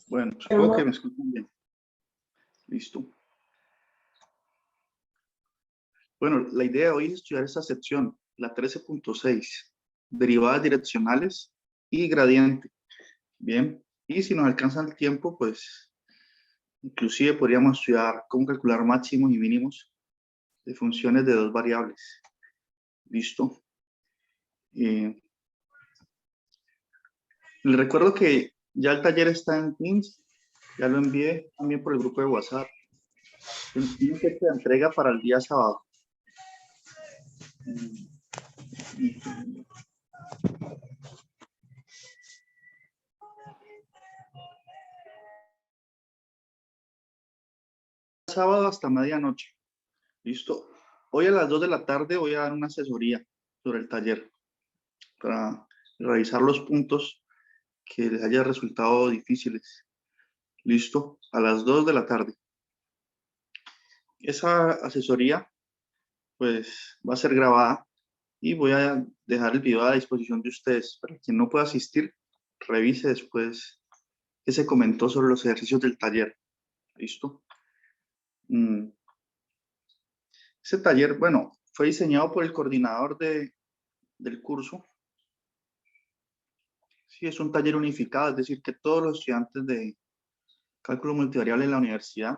Bueno, supongo que me escuchan bien. Listo. Bueno, la idea de hoy es estudiar esta sección, la 13.6, derivadas direccionales y gradiente. Bien, y si nos alcanza el tiempo, pues inclusive podríamos estudiar cómo calcular máximos y mínimos de funciones de dos variables. Listo. Les recuerdo que ya el taller está en Teams, ya lo envié también por el grupo de WhatsApp. Tiene fecha de entrega para el día sábado. Sábado hasta medianoche. Listo. Hoy a las 2 de la tarde voy a dar una asesoría sobre el taller para revisar los puntos que les haya resultado difíciles. Listo. A las 2 de la tarde. Esa asesoría pues va a ser grabada y voy a dejar el video a disposición de ustedes. Para quien no pueda asistir, revise después qué se comentó sobre los ejercicios del taller. ¿Listo? Ese taller, bueno, fue diseñado por el coordinador del curso. Sí, es un taller unificado, es decir, que todos los estudiantes de cálculo multivariable en la universidad,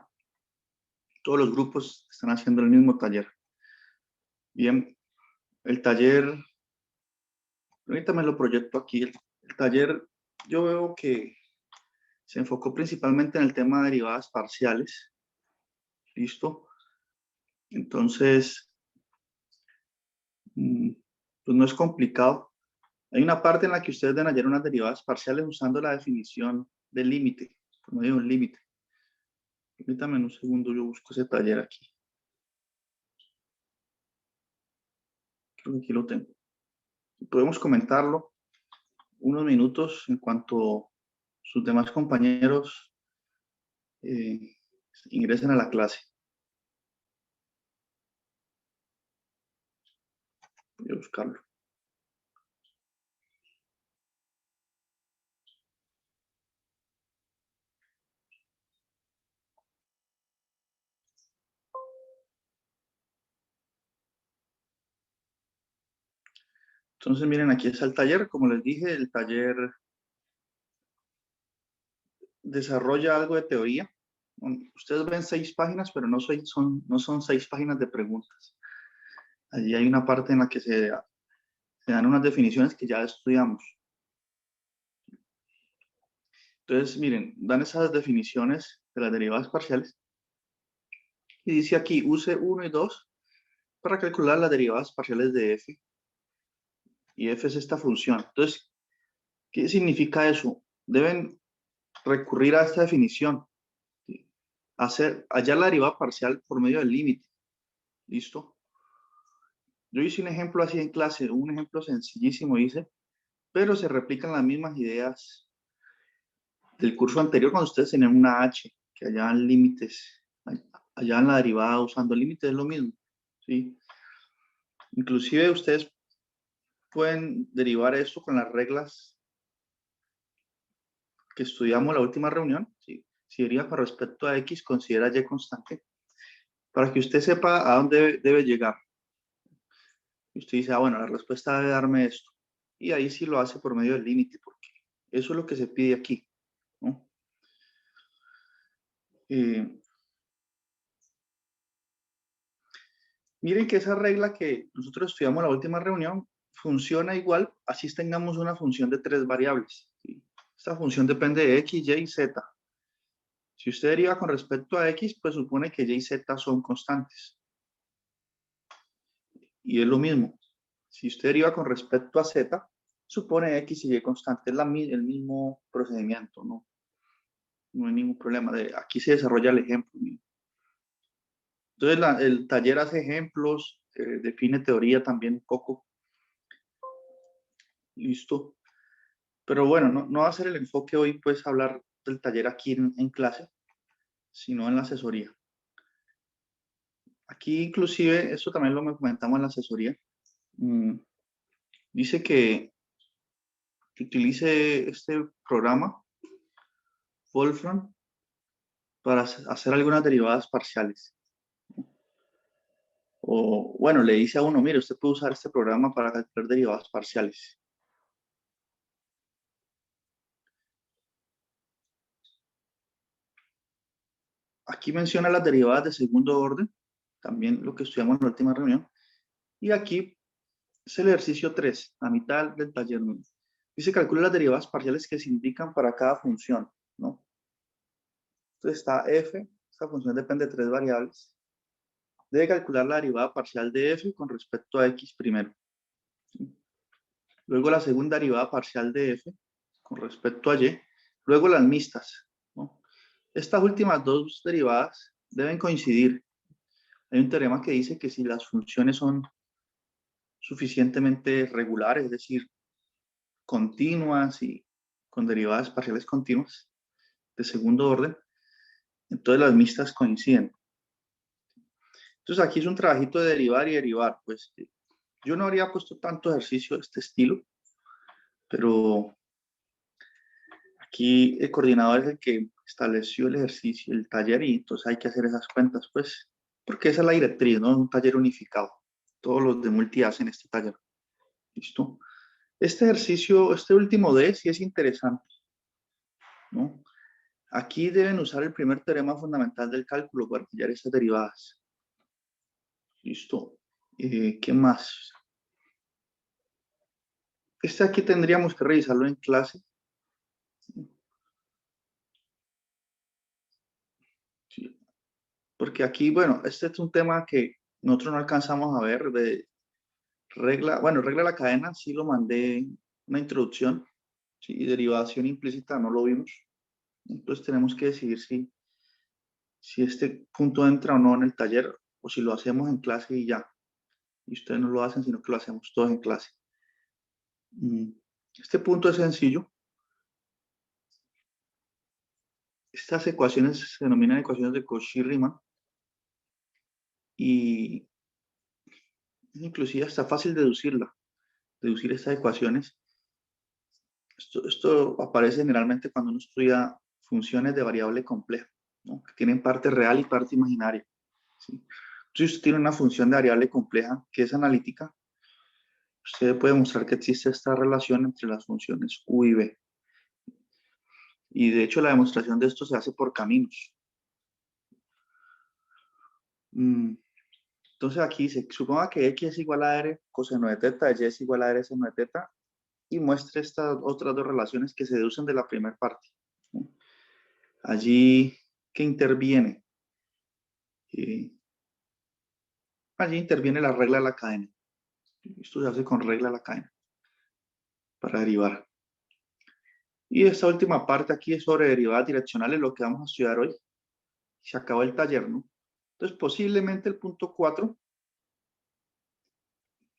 todos los grupos están haciendo el mismo taller. Bien, el taller, ahorita me lo proyecto aquí. El taller, yo veo que se enfocó principalmente en el tema de derivadas parciales. ¿Listo? Entonces, pues no es complicado. Hay una parte en la que ustedes deben hallar unas derivadas parciales usando la definición del límite, como digo, un límite. Permítame un segundo, yo busco ese taller aquí. Creo que aquí lo tengo. Podemos comentarlo unos minutos en cuanto sus demás compañeros ingresen a la clase. Voy a buscarlo. Entonces, miren, aquí está el taller. Como les dije, el taller desarrolla algo de teoría. Ustedes ven 6 páginas, pero no son 6 páginas de preguntas. Allí hay una parte en la que se dan unas definiciones que ya estudiamos. Entonces, miren, dan esas definiciones de las derivadas parciales. Y dice aquí, use 1 y 2 para calcular las derivadas parciales de f. Y f es esta función. Entonces, ¿qué significa eso? Deben recurrir a esta definición. Hallar la derivada parcial por medio del límite. ¿Listo? Yo hice un ejemplo así en clase, un ejemplo sencillísimo hice, pero se replican las mismas ideas del curso anterior cuando ustedes tenían una h, que hallaban límites, hallaban la derivada usando límites, es lo mismo, ¿sí? Inclusive ustedes pueden derivar esto con las reglas que estudiamos en la última reunión, ¿sí? Si deriva con respecto a x, considera y constante, para que usted sepa a dónde debe llegar. Y usted dice, bueno, la respuesta debe darme esto. Y ahí sí lo hace por medio del límite, porque eso es lo que se pide aquí, ¿no? Miren que esa regla que nosotros estudiamos en la última reunión funciona igual, así tengamos una función de 3 variables, ¿sí? Esta función depende de x, y y z. Si usted deriva con respecto a x, pues supone que y y z son constantes. Y es lo mismo. Si usted deriva con respecto a z, supone x y y constante. Es el mismo procedimiento, ¿no? No hay ningún problema. Aquí se desarrolla el ejemplo. Entonces, el taller hace ejemplos, define teoría también un poco. Listo. Pero bueno, no va a ser el enfoque hoy, pues, hablar del taller aquí en clase, sino en la asesoría. Aquí, inclusive, esto también lo comentamos en la asesoría. Dice que utilice este programa Wolfram para hacer algunas derivadas parciales. O, bueno, le dice a uno, mire, usted puede usar este programa para calcular derivadas parciales. Aquí menciona las derivadas de segundo orden, también lo que estudiamos en la última reunión. Y aquí es el ejercicio 3, a mitad del taller. Dice, calcula las derivadas parciales que se indican para cada función, ¿no? Entonces está f, esta función depende de 3 variables. Debe calcular la derivada parcial de f con respecto a x primero. ¿Sí? Luego la segunda derivada parcial de f con respecto a y. Luego las mixtas, ¿no? Estas últimas dos derivadas deben coincidir. Hay un teorema que dice que si las funciones son suficientemente regulares, es decir, continuas y con derivadas parciales continuas de segundo orden, entonces las mixtas coinciden. Entonces aquí es un trabajito de derivar y derivar. Pues yo no habría puesto tanto ejercicio de este estilo, pero aquí el coordinador es el que estableció el ejercicio, el taller, y entonces hay que hacer esas cuentas, pues, porque esa es la directriz, ¿no? Un taller unificado. Todos los de multi hacen este taller. ¿Listo? Este ejercicio, este último D, sí es interesante, ¿no? Aquí deben usar el primer teorema fundamental del cálculo para hallar estas derivadas. ¿Listo? ¿Qué más? Este aquí tendríamos que revisarlo en clase. Sí. Porque aquí, bueno, este es un tema que nosotros no alcanzamos a ver de regla, bueno, regla de la cadena, sí lo mandé una introducción, ¿sí? Y derivación implícita no lo vimos. Entonces tenemos que decidir si este punto entra o no en el taller o si lo hacemos en clase y ya. Y ustedes no lo hacen, sino que lo hacemos todos en clase. Este punto es sencillo. Estas ecuaciones se denominan ecuaciones de Cauchy-Riemann y inclusive está fácil deducir estas ecuaciones. Esto aparece generalmente cuando uno estudia funciones de variable compleja, ¿no? Que tienen parte real y parte imaginaria, ¿sí? Si usted tiene una función de variable compleja que es analítica, usted puede mostrar que existe esta relación entre las funciones u y b. Y de hecho la demostración de esto se hace por caminos. Entonces aquí se suponga que x es igual a r coseno de teta, y es igual a r seno de teta, y muestre estas otras dos relaciones que se deducen de la primera parte, ¿no? Allí, ¿qué interviene? Allí interviene la regla de la cadena. Esto se hace con regla de la cadena para derivar. Y esta última parte aquí es sobre derivadas direccionales, lo que vamos a estudiar hoy. Se acabó el taller, ¿no? Entonces, posiblemente el punto 4,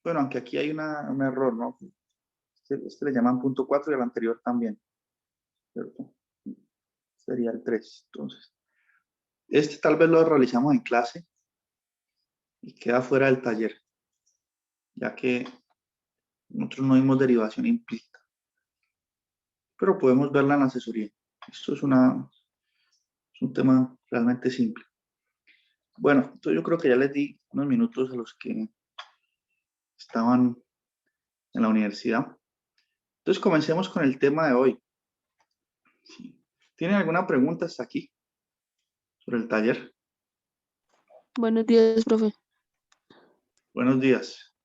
bueno, aunque aquí hay un error, ¿no? Este le llaman punto 4 y el anterior también, ¿cierto? Sería el 3. Entonces, este tal vez lo realizamos en clase y queda fuera del taller, ya que nosotros no vimos derivación implícita, pero podemos verla en la asesoría. Esto es un tema realmente simple. Bueno, entonces yo creo que ya les di unos minutos a los que estaban en la universidad. Entonces comencemos con el tema de hoy. ¿Sí? ¿Tienen alguna pregunta hasta aquí sobre el taller? Buenos días, profe. Buenos días.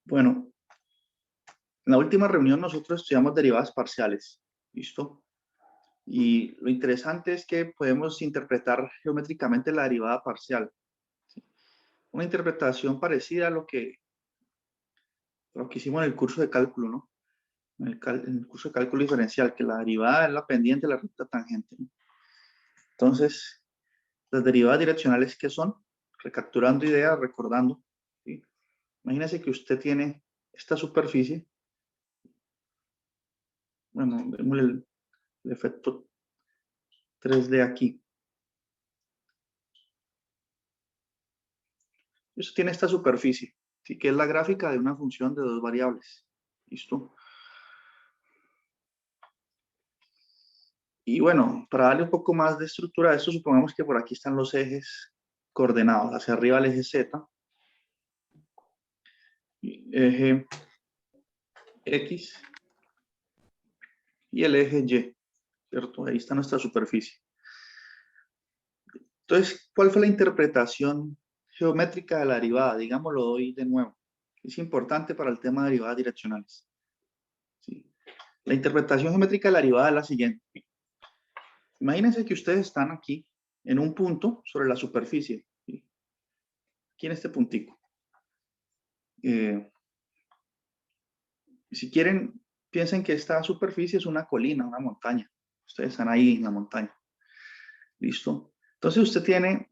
Bueno, en la última reunión nosotros estudiamos derivadas parciales. ¿Listo? Y lo interesante es que podemos interpretar geométricamente la derivada parcial. ¿Sí? Una interpretación parecida a lo que hicimos en el curso de cálculo, ¿no? En el curso de cálculo diferencial, que la derivada es la pendiente de la recta tangente, ¿no? Entonces, las derivadas direccionales, ¿qué son? Recapturando ideas, recordando, ¿sí? Imagínese que usted tiene esta superficie. Bueno, vemos el efecto 3D aquí. Usted tiene esta superficie, ¿sí? Que es la gráfica de una función de dos variables. ¿Listo? Y bueno, para darle un poco más de estructura a esto, supongamos que por aquí están los ejes coordenados. Hacia arriba el eje Z, eje X y el eje Y, ¿cierto? Ahí está nuestra superficie. Entonces, ¿cuál fue la interpretación geométrica de la derivada? Digámoslo hoy de nuevo. Es importante para el tema de derivadas direccionales. ¿Sí? La interpretación geométrica de la derivada es la siguiente. Imagínense que ustedes están aquí en un punto sobre la superficie. ¿Sí? Aquí en este puntico. Si quieren, piensen que esta superficie es una colina, una montaña. Ustedes están ahí en la montaña. ¿Listo? Entonces usted tiene,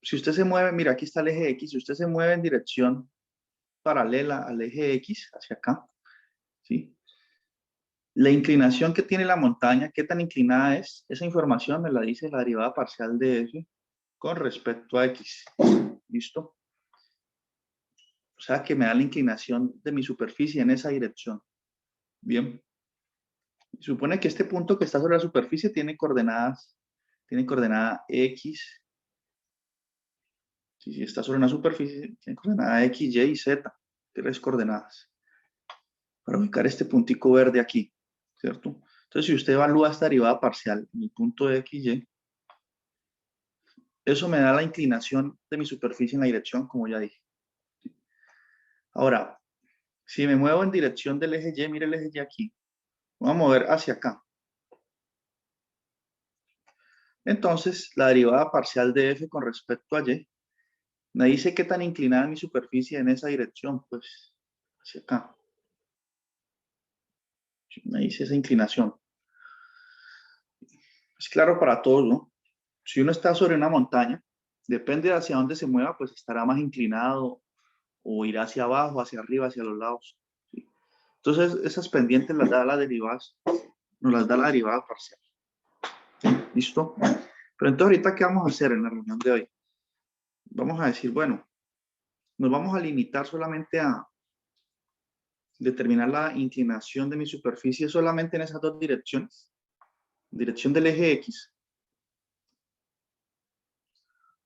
si usted se mueve, mira, aquí está el eje X, si usted se mueve en dirección paralela al eje X, hacia acá, ¿sí? La inclinación que tiene la montaña, qué tan inclinada es, esa información me la dice la derivada parcial de F con respecto a X. ¿Listo? O sea que me da la inclinación de mi superficie en esa dirección. Bien. Supone que este punto que está sobre la superficie tiene coordenada X. Si está sobre una superficie, tiene coordenada X, Y y Z. Tres coordenadas. Para ubicar este puntico verde aquí, ¿cierto? Entonces, si usted evalúa esta derivada parcial en el punto de X, Y, eso me da la inclinación de mi superficie en la dirección, como ya dije. Ahora, si me muevo en dirección del eje Y, mire el eje Y aquí. Voy a mover hacia acá. Entonces, la derivada parcial de F con respecto a Y me dice qué tan inclinada es mi superficie en esa dirección, pues, hacia acá. Me dice esa inclinación. Es claro para todos, ¿no? Si uno está sobre una montaña, depende de hacia dónde se mueva, pues estará más inclinado o irá hacia abajo, hacia arriba, hacia los lados. ¿Sí? Entonces, esas pendientes las da la derivada, nos las da la derivada parcial. ¿Sí? ¿Listo? Pero entonces, ahorita, ¿qué vamos a hacer en la reunión de hoy? Vamos a decir, bueno, nos vamos a limitar solamente a determinar la inclinación de mi superficie solamente en esas dos direcciones. Dirección del eje X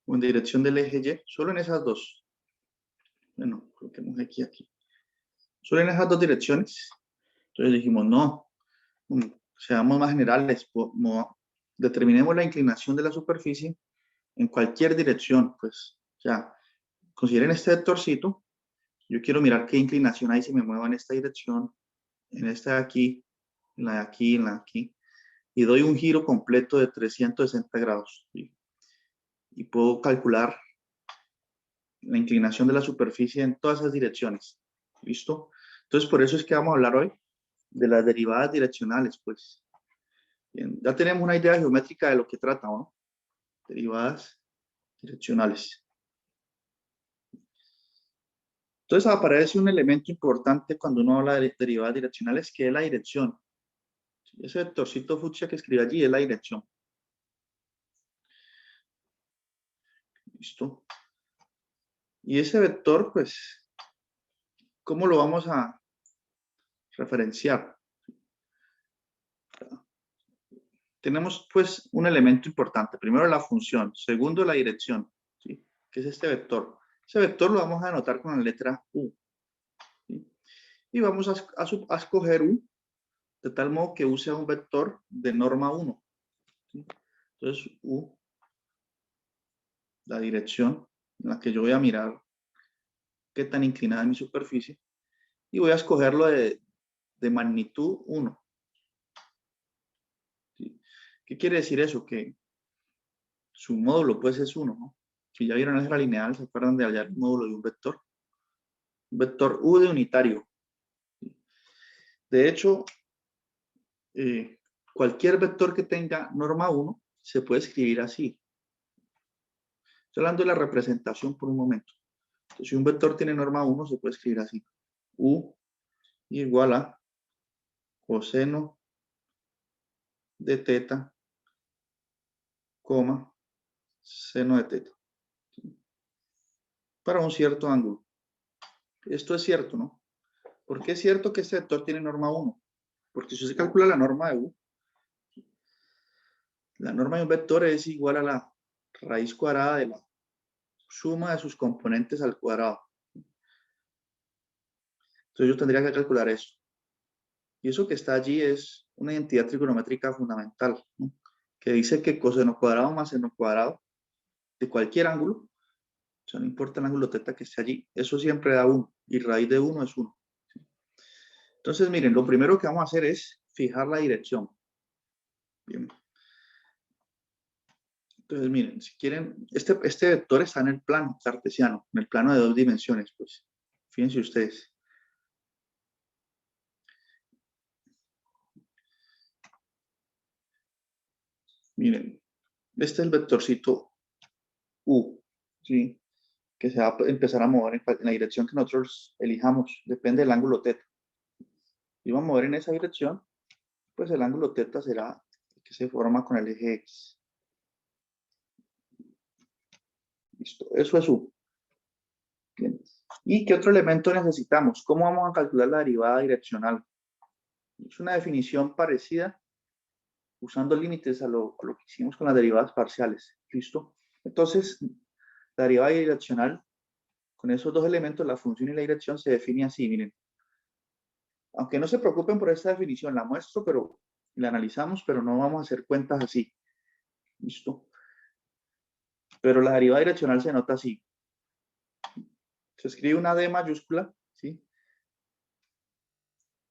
o en dirección del eje Y, solo en esas dos. Bueno, coloquemos aquí. Solo en esas dos direcciones. Entonces dijimos, no, seamos más generales, determinemos la inclinación de la superficie en cualquier dirección, pues, o sea, consideren este vectorcito, yo quiero mirar qué inclinación hay si me muevo en esta dirección, en esta de aquí, en la de aquí, en la de aquí, y doy un giro completo de 360 grados, ¿sí? Y puedo calcular la inclinación de la superficie en todas esas direcciones, ¿listo? Entonces, por eso es que vamos a hablar hoy de las derivadas direccionales, pues. Bien, ya tenemos una idea geométrica de lo que trata, ¿no? Derivadas direccionales. Entonces aparece un elemento importante cuando uno habla de derivadas direccionales, que es la dirección. Ese vectorcito fucsia que escribe allí es la dirección. ¿Listo? Y ese vector, pues, ¿cómo lo vamos a referenciar? Tenemos, pues, un elemento importante. Primero, la función. Segundo, la dirección, ¿sí? Que es este vector. Ese vector lo vamos a anotar con la letra U. ¿Sí? Y vamos a escoger U de tal modo que U sea un vector de norma 1. ¿Sí? Entonces, U, la dirección en la que yo voy a mirar qué tan inclinada es mi superficie, y voy a escogerlo de magnitud 1. ¿Sí? ¿Qué quiere decir eso? Que su módulo pues es 1, ¿no? Si ya vieron álgebra lineal, ¿se acuerdan de hallar el módulo de un vector? Un vector U de unitario. ¿Sí? De hecho, cualquier vector que tenga norma 1 se puede escribir así. Estoy hablando de la representación por un momento. Entonces, si un vector tiene norma 1, se puede escribir así. U igual a coseno de teta, coma, seno de teta. Para un cierto ángulo. Esto es cierto, ¿no? ¿Por qué es cierto que este vector tiene norma 1? Porque si se calcula la norma de u, la norma de un vector es igual a la raíz cuadrada de la suma de sus componentes al cuadrado. Entonces yo tendría que calcular eso. Y eso que está allí es una identidad trigonométrica fundamental, ¿no? Que dice que coseno cuadrado más seno cuadrado de cualquier ángulo, o sea, no importa el ángulo teta que esté allí, eso siempre da 1, y raíz de 1 es 1. Entonces, miren, lo primero que vamos a hacer es fijar la dirección. Bien. Entonces, miren, si quieren, este vector está en el plano cartesiano, en el plano de 2 dimensiones, pues. Fíjense ustedes. Miren, este es el vectorcito U, ¿sí? Que se va a empezar a mover en la dirección que nosotros elijamos, depende del ángulo teta. Si vamos a mover en esa dirección, pues el ángulo teta será el que se forma con el eje X. Listo, eso es U. Bien. ¿Y qué otro elemento necesitamos? ¿Cómo vamos a calcular la derivada direccional? Es una definición parecida usando límites a lo que hicimos con las derivadas parciales. ¿Listo? Entonces, la derivada direccional, con esos dos elementos, la función y la dirección, se define así, miren. Aunque no se preocupen por esta definición, la muestro, pero la analizamos, pero no vamos a hacer cuentas así. ¿Listo? Pero la derivada direccional se nota así. Se escribe una D mayúscula, ¿sí?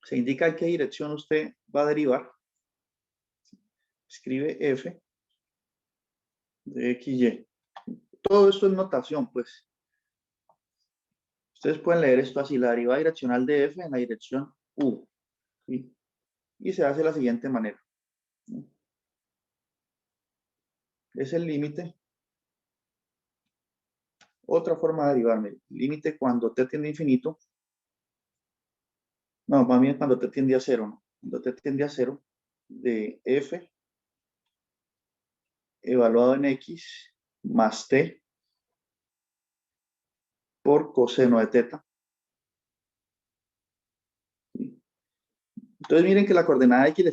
Se indica en qué dirección usted va a derivar. Escribe F de XY. Todo esto es notación, pues. Ustedes pueden leer esto así, la derivada direccional de F en la dirección U. ¿Sí? Y se hace de la siguiente manera. Es el límite. Otra forma de derivarme. Límite cuando t tiende a infinito. No, más bien cuando t tiende a cero, ¿no? Cuando t tiende a cero de F evaluado en X más t por coseno de teta. ¿Sí? Entonces miren que la coordenada X la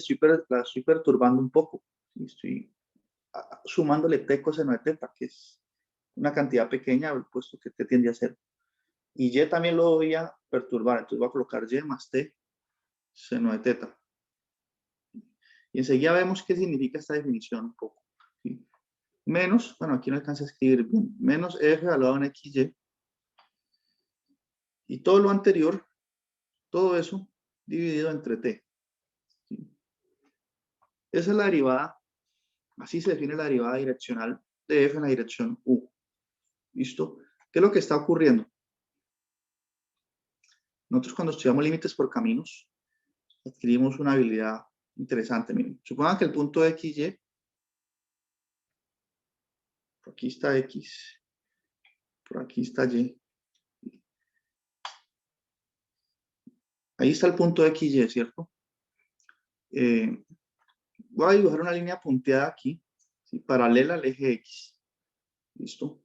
estoy perturbando un poco. ¿Sí? Estoy sumándole t coseno de teta, que es una cantidad pequeña, puesto que t tiende a cero. Y y también lo voy a perturbar, entonces voy a colocar y más t seno de teta. Y enseguida vemos qué significa esta definición un poco. ¿Sí? Menos, bueno, aquí no alcanza a escribir bien, menos f evaluado en xy. Y todo lo anterior, todo eso, dividido entre t. ¿Sí? Esa es la derivada, así se define la derivada direccional de f en la dirección u. ¿Listo? ¿Qué es lo que está ocurriendo? Nosotros cuando estudiamos límites por caminos, adquirimos una habilidad interesante. Miren, supongan que el punto XY, por aquí está X, por aquí está Y. Ahí está el punto XY, ¿cierto? Voy a dibujar una línea punteada aquí, ¿sí? Paralela al eje X. ¿Listo?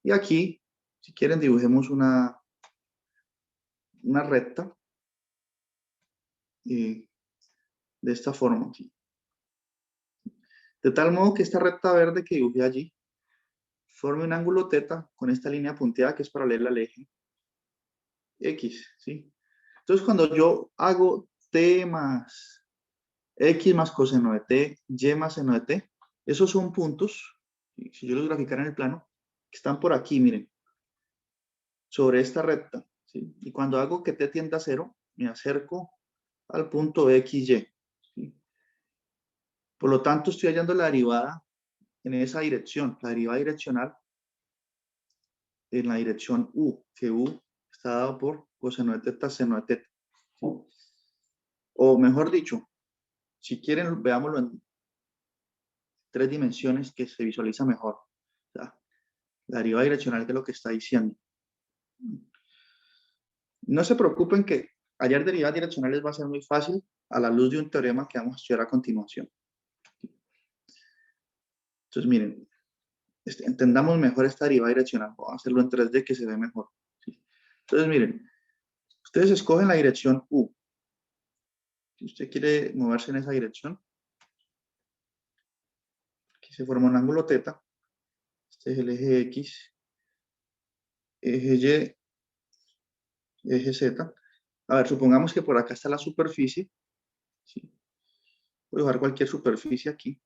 Y aquí, si quieren, dibujemos una recta de esta forma. ¿Sí? De tal modo que esta recta verde que dibujé allí forme un ángulo teta con esta línea punteada que es paralela al eje X. ¿Sí? Entonces, cuando yo hago t más x más coseno de t, y más seno de t, esos son puntos, si yo los graficara en el plano, que están por aquí, miren, sobre esta recta. ¿Sí? Y cuando hago que t tienda a cero, me acerco al punto XY. ¿Sí? Por lo tanto, estoy hallando la derivada en esa dirección, la derivada direccional en la dirección U, que U está dado por coseno de teta, seno de teta. ¿Sí? O mejor dicho, si quieren, veámoslo en 3 dimensiones que se visualiza mejor. O sea, la derivada direccional de lo que está diciendo. No se preocupen que hallar derivadas direccionales va a ser muy fácil a la luz de un teorema que vamos a estudiar a continuación. Entonces, miren, entendamos mejor esta derivada direccional. Vamos a hacerlo en 3D que se ve mejor. ¿Sí? Entonces, miren, ustedes escogen la dirección U. Si usted quiere moverse en esa dirección, aquí se forma un ángulo teta. Este es el eje X, eje Y, eje Z. A ver, supongamos que por acá está la superficie. ¿Sí? Voy a dibujar cualquier superficie aquí.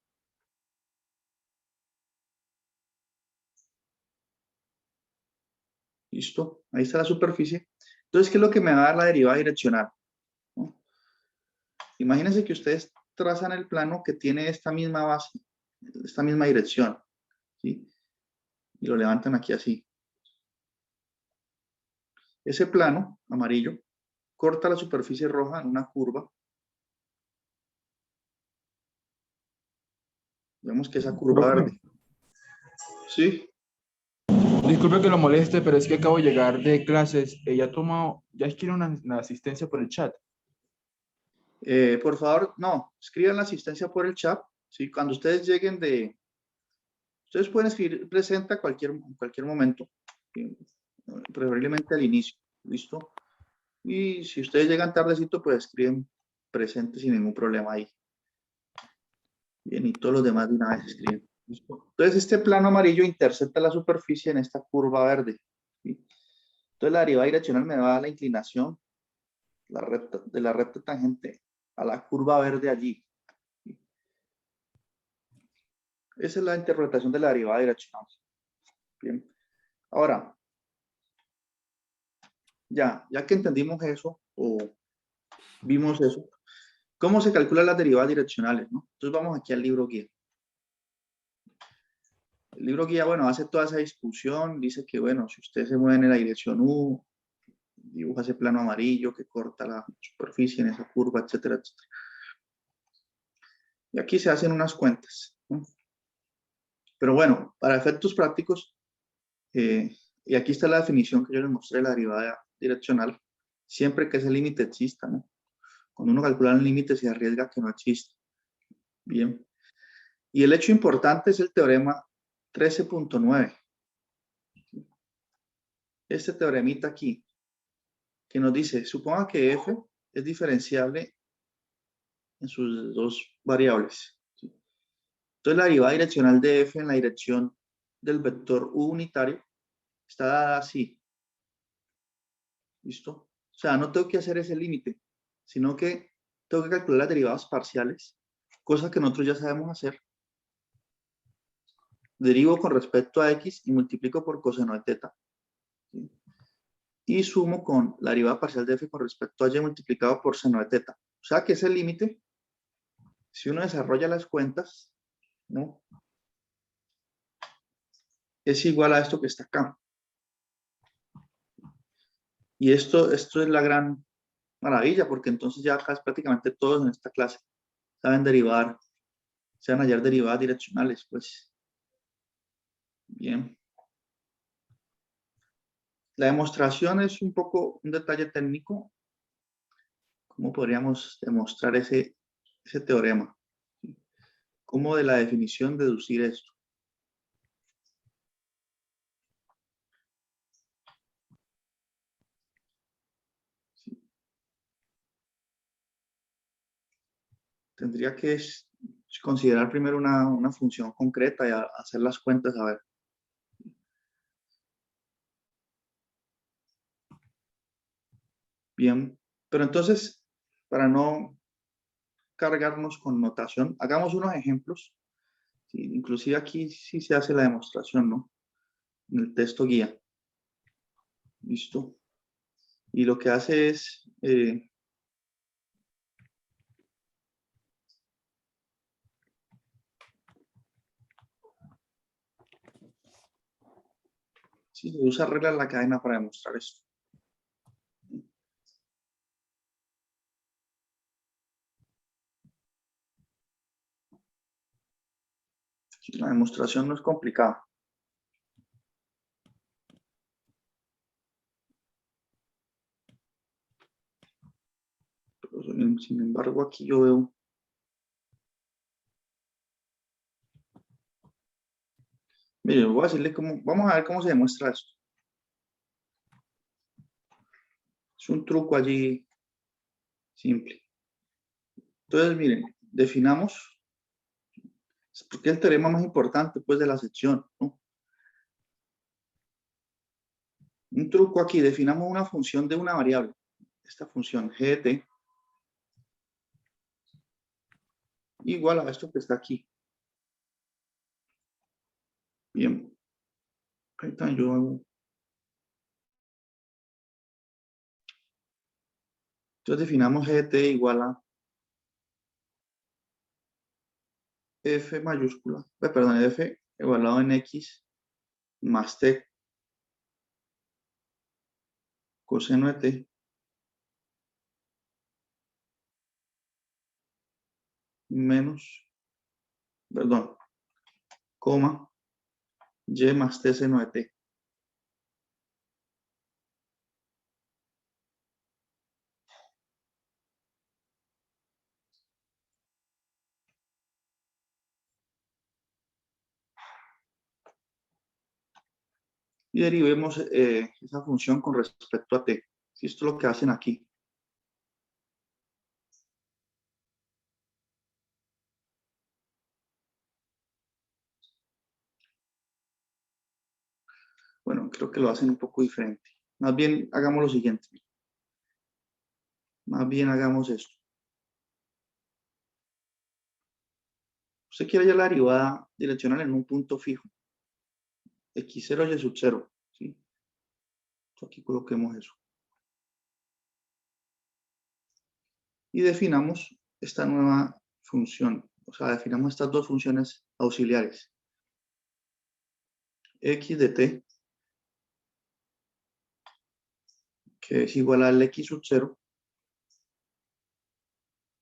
Listo, ahí está la superficie. Entonces, ¿qué es lo que me va a dar la derivada direccional? ¿No? Imagínense que ustedes trazan el plano que tiene esta misma base, esta misma dirección, ¿sí? Y lo levantan aquí así. Ese plano amarillo corta la superficie roja en una curva. Vemos que esa curva Profe, verde. ¿Sí? disculpe que lo moleste, pero es que acabo de llegar de clases. Ya quiero una asistencia por el chat. Por favor, no, escriban la asistencia por el chat. ¿Sí? Cuando ustedes lleguen ustedes pueden escribir presente a en cualquier momento, ¿sí? Preferiblemente al inicio. ¿Listo? Y si ustedes llegan tardecito, pues escriben presente sin ningún problema ahí. Bien, y todos los demás de una vez escriben. ¿Listo? Entonces, este plano amarillo intercepta la superficie en esta curva verde. ¿Sí? Entonces, la derivada direccional me va a dar la inclinación de la recta tangente a la curva verde allí. ¿Sí? Esa es la interpretación de la derivada direccional. Bien. Ahora, ya que entendimos eso, o vimos eso, ¿cómo se calculan las derivadas direccionales? ¿No? Entonces, vamos aquí al libro guía. El libro guía, bueno, hace toda esa discusión, dice que, bueno, si usted se mueve en la dirección U, dibuja ese plano amarillo que corta la superficie en esa curva, etcétera, etcétera. Y aquí se hacen unas cuentas, ¿no? Pero bueno, para efectos prácticos, y aquí está la definición que yo les mostré de la derivada direccional, siempre que ese límite exista, ¿no? Cuando uno calcula un límite se arriesga que no exista. Bien. Y el hecho importante es el teorema 13.9. Este teoremita aquí, que nos dice, suponga que f es diferenciable en sus dos variables. ¿Sí? Entonces la derivada direccional de f en la dirección del vector u unitario está dada así. ¿Listo? O sea, no tengo que hacer ese límite, sino que tengo que calcular las derivadas parciales, cosa que nosotros ya sabemos hacer. Derivo con respecto a x y multiplico por coseno de teta. ¿Sí? Y sumo con la derivada parcial de f con respecto a y multiplicado por seno de teta. O sea que ese límite, si uno desarrolla las cuentas, ¿no? Es igual a esto que está acá. Y esto es la gran maravilla, porque entonces ya acá es prácticamente todos en esta clase saben derivar, saben hallar derivadas direccionales, pues. Bien. La demostración es un poco un detalle técnico. ¿Cómo podríamos demostrar ese teorema? ¿Cómo de la definición deducir esto? ¿Sí? Tendría que considerar primero una función concreta y hacer las cuentas, a ver. Bien, pero entonces, para no cargarnos con notación, hagamos unos ejemplos. Sí, inclusive aquí sí se hace la demostración, ¿no? En el texto guía. Listo. Y lo que hace es... sí, se usa regla de la cadena para demostrar esto. Sí, la demostración no es complicada. Pero, sin embargo, aquí yo veo... Mire, voy a decirle cómo... Vamos a ver cómo se demuestra esto. Es un truco allí simple. Entonces, miren, definamos, porque es el teorema más importante pues de la sección, ¿no? Un truco aquí, definamos una función de una variable. Esta función g de t igual a esto que está aquí. Bien. Ahorita yo hago. Entonces definamos g de t igual a f mayúscula, perdón, f evaluado en x más t coseno de t menos, perdón, coma, y más t seno de t. Y derivemos esa función con respecto a t. Y esto es lo que hacen aquí. Bueno, creo que lo hacen un poco diferente. Más bien, hagamos lo siguiente. Más bien, hagamos esto. Usted quiere hallar la derivada direccional en un punto fijo. X0 y sub 0. ¿Sí? Aquí coloquemos eso. Y definamos esta nueva función. O sea, definamos estas dos funciones auxiliares. X de t, que es igual al x sub 0,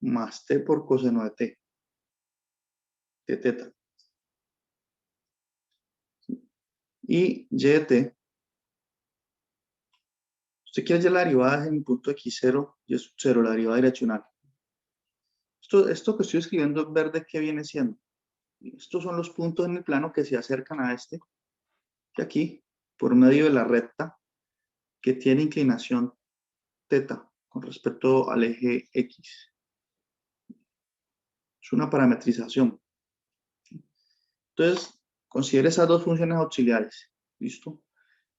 más t por coseno de t, de teta. Y y de t, usted quiere hallar la derivada en el punto x0 y sub 0, la derivada direccional. Esto que estoy escribiendo en verde, ¿qué viene siendo? Estos son los puntos en el plano que se acercan a este, que aquí, por medio de la recta, que tiene inclinación teta con respecto al eje X. Es una parametrización. Entonces, considere esas dos funciones auxiliares. ¿Listo?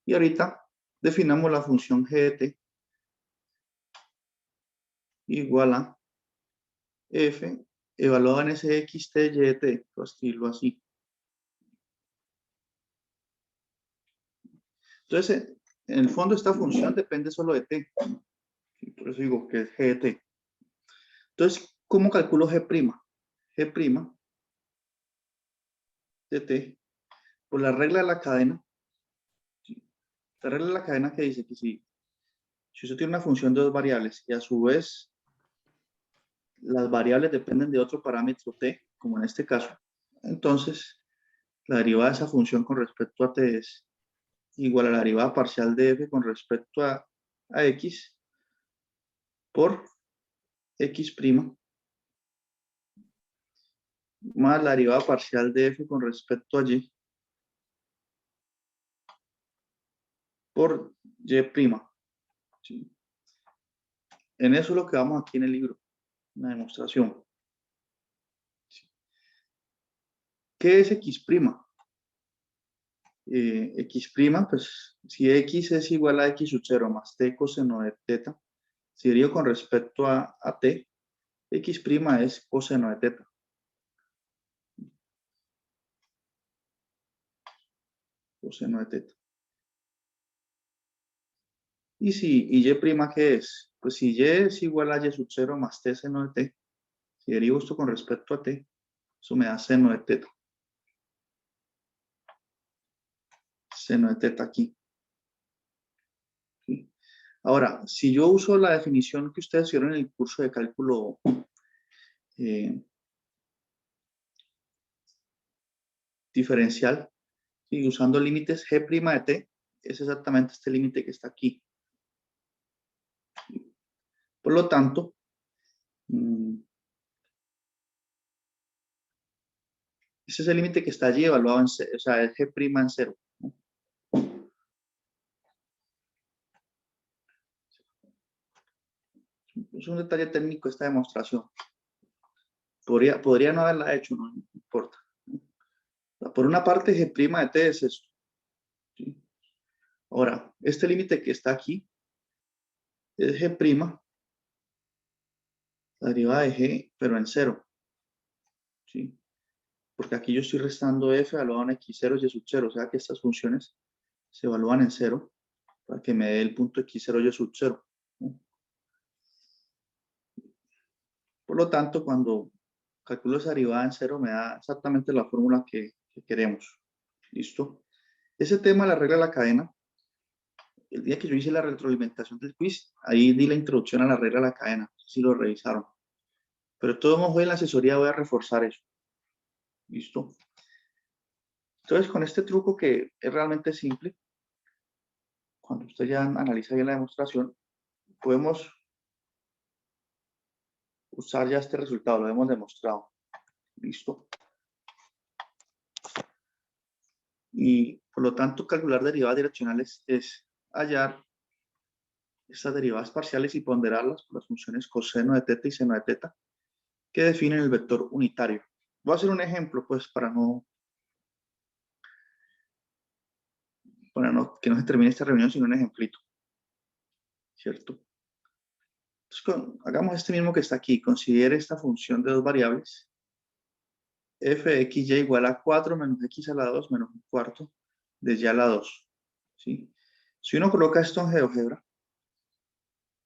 Y ahorita definamos la función g de t igual a f evaluado en ese x t y de t. Voy a escribirlo así. Entonces, en el fondo esta función depende solo de t. Por eso digo que es g de t. Entonces, ¿cómo calculo g'? G' de t por la regla de la cadena. La regla de la cadena que dice que si usted tiene una función de dos variables y a su vez las variables dependen de otro parámetro t, como en este caso, entonces la derivada de esa función con respecto a t es igual a la derivada parcial de f con respecto a x por x' más la derivada parcial de f con respecto a y por y'. ¿Sí? En eso es lo que vamos aquí en el libro, una demostración. ¿Sí? ¿Qué es x'? X', pues si x es igual a x sub 0 más t coseno de teta, si derivo con respecto a t, x' es coseno de teta. Coseno de teta. Y y' ¿qué es? Pues si y es igual a y sub 0 más t seno de t, si derivo esto con respecto a t, eso me da seno de teta. Seno de teta aquí. ¿Sí? Ahora, si yo uso la definición que ustedes hicieron en el curso de cálculo diferencial, y usando límites g' de t, es exactamente este límite que está aquí. Por lo tanto, ese es el límite que está allí evaluado en, o sea, es g' en 0. ¿No? Es un detalle técnico esta demostración. Podría no haberla hecho, no importa. Por una parte, G' de T es esto. ¿Sí? Ahora, este límite que está aquí es G', la derivada de G, pero en cero. ¿Sí? Porque aquí yo estoy restando F evaluado en X0 y Y sub 0. O sea que estas funciones se evalúan en cero para que me dé el punto X0 y Y sub 0. ¿No? Por lo tanto, cuando calculo esa derivada en cero, me da exactamente la fórmula que queremos. ¿Listo? Ese tema, la regla de la cadena, el día que yo hice la retroalimentación del quiz, ahí di la introducción a la regla de la cadena, no sé si lo revisaron. Pero de todos modos, hoy en la asesoría voy a reforzar eso. ¿Listo? Entonces, con este truco que es realmente simple, cuando usted ya analiza bien la demostración, podemos usar ya este resultado, lo hemos demostrado. ¿Listo? Y por lo tanto, calcular derivadas direccionales es hallar estas derivadas parciales y ponderarlas por las funciones coseno de teta y seno de teta que definen el vector unitario. Voy a hacer un ejemplo, pues, para que no se termine esta reunión sin un ejemplito. ¿Cierto? Entonces, hagamos este mismo que está aquí. Considere esta función de dos variables. F de xy igual a 4 menos x a la 2 menos un cuarto de y a la 2. ¿Sí? Si uno coloca esto en GeoGebra,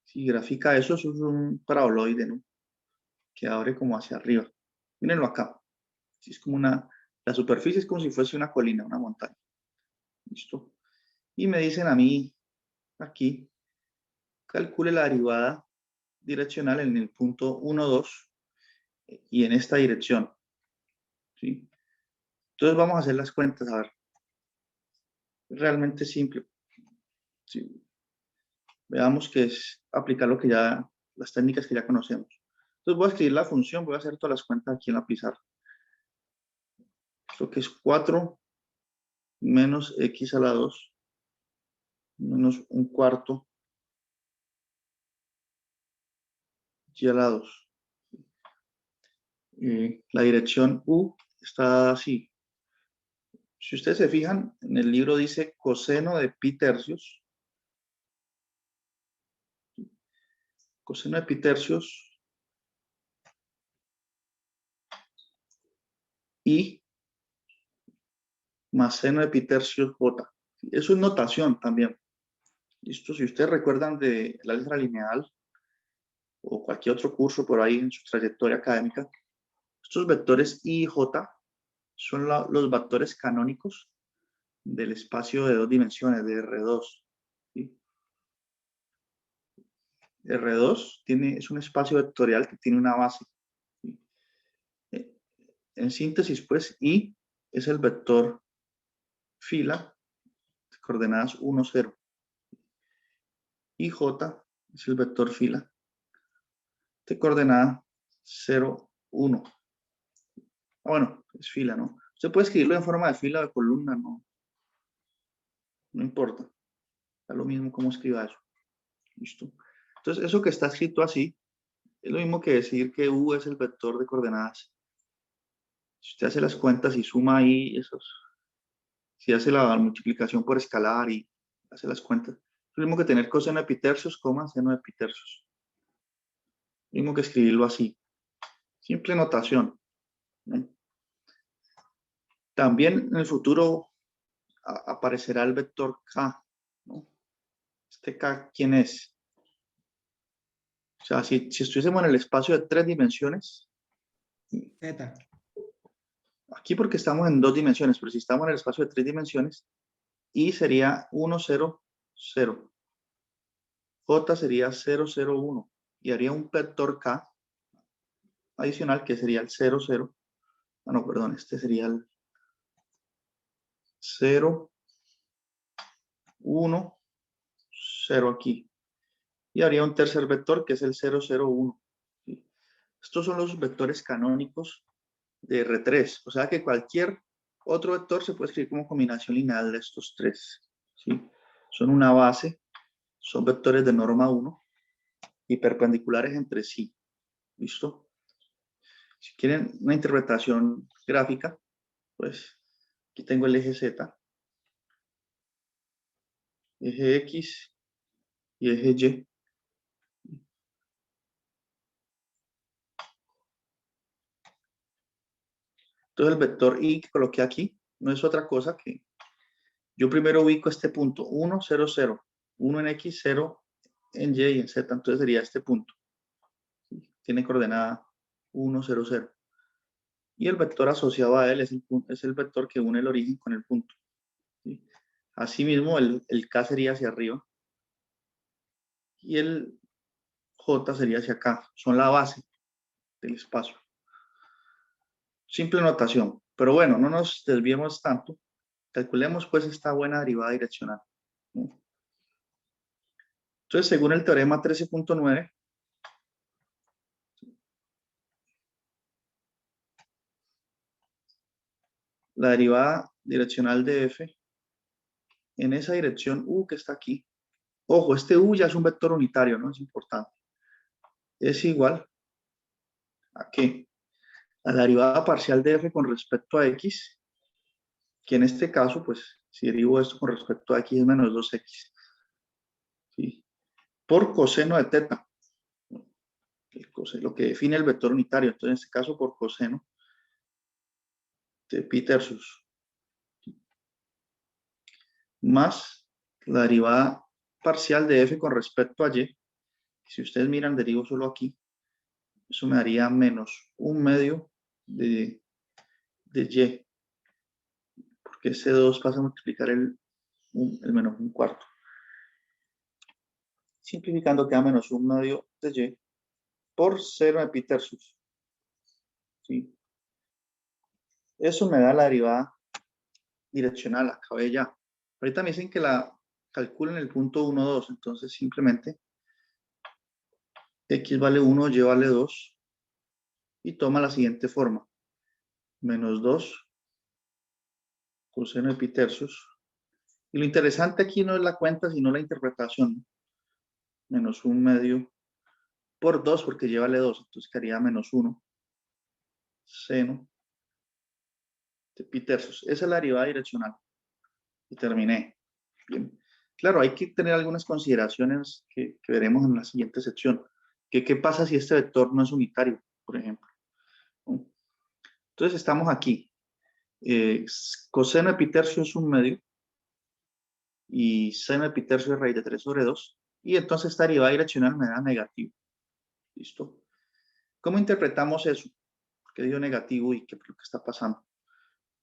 si grafica eso, eso es un paraboloide, ¿no? Que abre como hacia arriba. Mírenlo acá. Es como la superficie es como si fuese una colina, una montaña. ¿Listo? Y me dicen a mí, aquí, calcule la derivada direccional en el punto 1, 2 y en esta dirección. ¿Sí? Entonces vamos a hacer las cuentas, a ver. Es realmente simple. ¿Sí? Veamos que es aplicar las técnicas que ya conocemos. Entonces voy a escribir la función, voy a hacer todas las cuentas aquí en la pizarra. Esto que es 4 menos x a la 2 menos un cuarto y a la 2. La dirección U está así. Si ustedes se fijan, en el libro dice coseno de pi tercios. Coseno de pi tercios y más seno de pi tercios j. Eso es notación también. ¿Listo? Si ustedes recuerdan de la álgebra lineal o cualquier otro curso por ahí en su trayectoria académica, estos vectores I y J son los vectores canónicos del espacio de dos dimensiones, de R2. ¿Sí? R2 es un espacio vectorial que tiene una base. ¿Sí? En síntesis, pues, I es el vector fila, de coordenadas 1, 0. Y J es el vector fila de coordenada 0, 1. Bueno, es fila, ¿no? Usted puede escribirlo en forma de fila o de columna, no importa. Da lo mismo cómo escriba eso. ¿Listo? Entonces, eso que está escrito así, es lo mismo que decir que U es el vector de coordenadas. Si usted hace las cuentas y suma ahí si hace la multiplicación por escalar y hace las cuentas, es lo mismo que tener coseno de pi tercios, seno de pi tercios. Lo mismo que escribirlo así. Simple notación. ¿No? También en el futuro aparecerá el vector K, ¿no? Este K, ¿quién es? O sea, si estuviésemos en el espacio de 3 dimensiones, Zeta. aquí porque estamos en 2 dimensiones, pero si estamos en el espacio de 3 dimensiones, I sería 1, 0, 0. J sería 0, 0, 1. Y haría un vector K adicional que sería el 0, 0. Ah, no, perdón, este sería el 0, 1, 0 aquí. Y habría un tercer vector que es el 0, 0, 1. ¿Sí? Estos son los vectores canónicos de R3. O sea que cualquier otro vector se puede escribir como combinación lineal de estos tres. ¿Sí? Son una base, son vectores de norma 1 y perpendiculares entre sí. ¿Listo? Si quieren una interpretación gráfica, pues aquí tengo el eje Z, eje X y eje Y. Entonces el vector Y que coloqué aquí no es otra cosa que yo primero ubico este punto 1, 0, 0, 1 en X, 0 en Y y en Z, entonces sería este punto. Tiene coordenada 1, 0, 0. Y el vector asociado a él es el vector que une el origen con el punto. ¿Sí? Asimismo, el K sería hacia arriba y el J sería hacia acá. Son la base del espacio. Simple notación. Pero bueno, no nos desviemos tanto. Calculemos pues esta buena derivada direccional. Entonces, según el teorema 13.9, la derivada direccional de f en esa dirección u que está aquí. Ojo, este u ya es un vector unitario, ¿no? Es importante. Es igual a ¿qué? A la derivada parcial de f con respecto a x, que en este caso, pues, si derivo esto con respecto a x es menos 2x. ¿Sí? Por coseno de teta. Lo que define el vector unitario. Entonces, en este caso, por coseno de pi tercios. Más la derivada parcial de f con respecto a y. Si ustedes miran, derivo solo aquí. Eso me daría menos 1/2 de y. Porque ese 2 pasa a multiplicar el menos 1/4. Simplificando queda menos 1/2 de y por 0 de pi tercios. ¿Sí? Eso me da la derivada direccional, acabé ya. Ahorita me dicen que la calculen el punto 1, 2, entonces simplemente x vale 1, y vale 2 y toma la siguiente forma. Menos 2 coseno de pi tercios. Y lo interesante aquí no es la cuenta, sino la interpretación. Menos 1/2 por 2 porque y vale 2, entonces quedaría menos 1 seno de pi tercios. Esa es la derivada direccional. Y terminé. Bien. Claro, hay que tener algunas consideraciones que veremos en la siguiente sección. ¿Qué pasa si este vector no es unitario, por ejemplo? Entonces estamos aquí. Coseno de pi tercio es 1/2 y seno de pi tercio es raíz de 3 sobre 2. Y entonces esta derivada direccional me da negativo. ¿Listo? ¿Cómo interpretamos eso? ¿Por qué dio negativo y qué es lo que está pasando?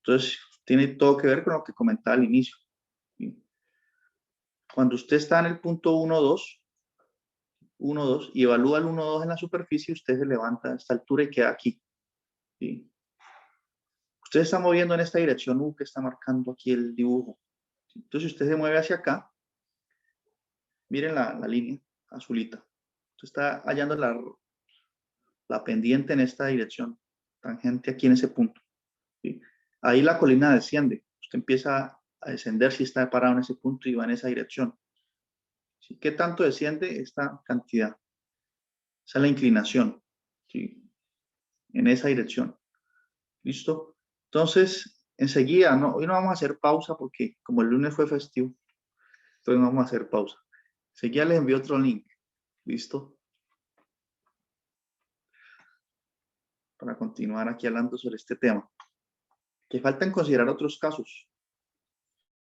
Entonces, tiene todo que ver con lo que comentaba al inicio. ¿Sí? Cuando usted está en el punto 1, 2, y evalúa el 1, 2 en la superficie, usted se levanta a esta altura y queda aquí. ¿Sí? Usted está moviendo en esta dirección U que está marcando aquí el dibujo. Entonces, si usted se mueve hacia acá, miren la línea azulita. Usted está hallando la pendiente en esta dirección, tangente aquí en ese punto. ¿Sí? Ahí la colina desciende. Usted empieza a descender si está parado en ese punto y va en esa dirección. ¿Sí? ¿Qué tanto desciende esta cantidad? Esa es la inclinación. ¿Sí? En esa dirección. ¿Listo? Entonces, enseguida, hoy no vamos a hacer pausa porque como el lunes fue festivo, entonces no vamos a hacer pausa. Enseguida les envío otro link. ¿Listo? Para continuar aquí hablando sobre este tema. Que faltan considerar otros casos.